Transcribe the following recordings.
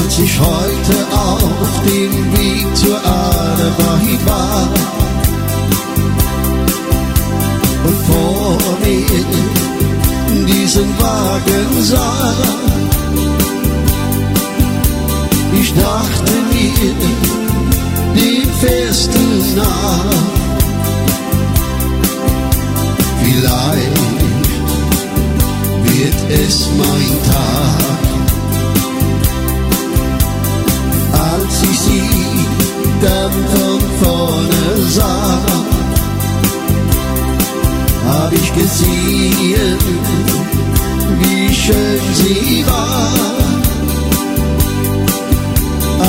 Als ich heute auf dem Weg zur Arbeit war und vor mir diesen Wagen sah, ich dachte mir, dem fährst du nach. Vielleicht wird es mein Tag. Als ich sie dann von vorne sah, hab ich gesehen, wie schön sie war.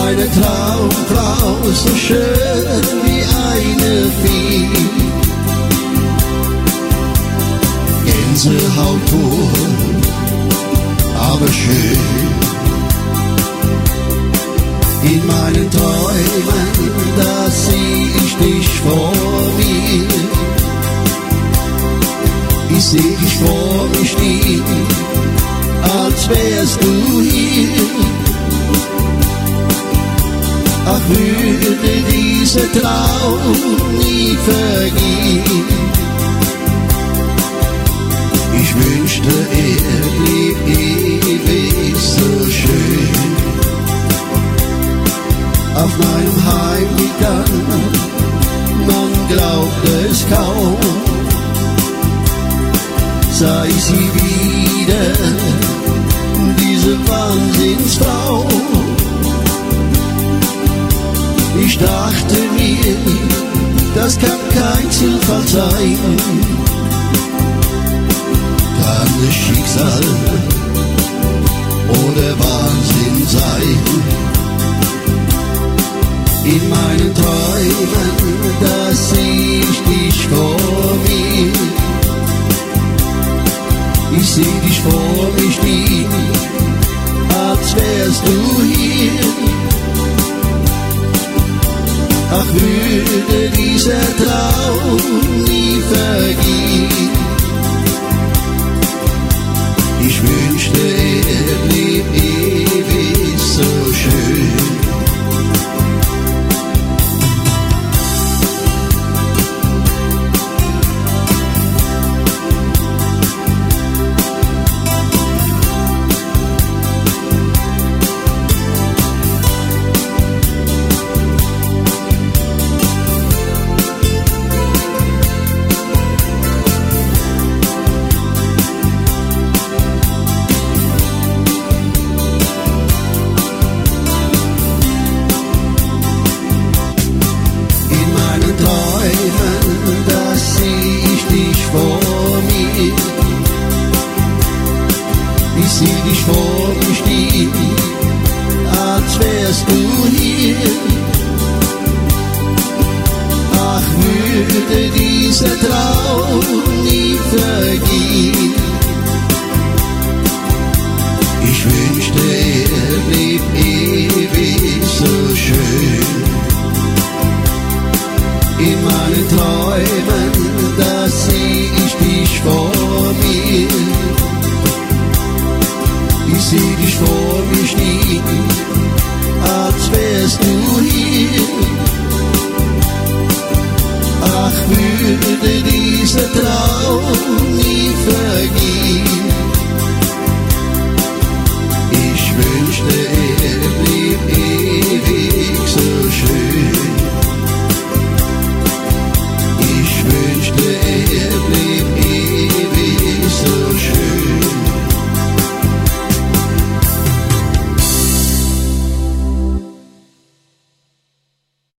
Eine Traumfrau, so schön wie eine Fee. Gänsehaut pur, aber schön. In meinen Träumen, da seh ich dich vor mir. Ich seh dich vor mir stehen, als wärst du hier. Ach, würde dieser Traum nie vergehen. Ich wünschte, er blieb ewig so schön. Auf meinem Heimweg dann, man glaubt es kaum, sah ich sie wieder, diese Wahnsinnsfrau. Ich dachte mir, das kann kein Zufall sein. Kann es Schicksal oder Wahnsinn sein? In meinen Träumen, da seh ich dich vor mir. Ich seh dich vor mir stehen, als wärst du hier. Ach, würde dieser Traum nie vergehen. Ich wünschte, er blieb ewig so schön. Ich seh dich vor mir stehen, als wärst du hier. Ach, würde dieser Traum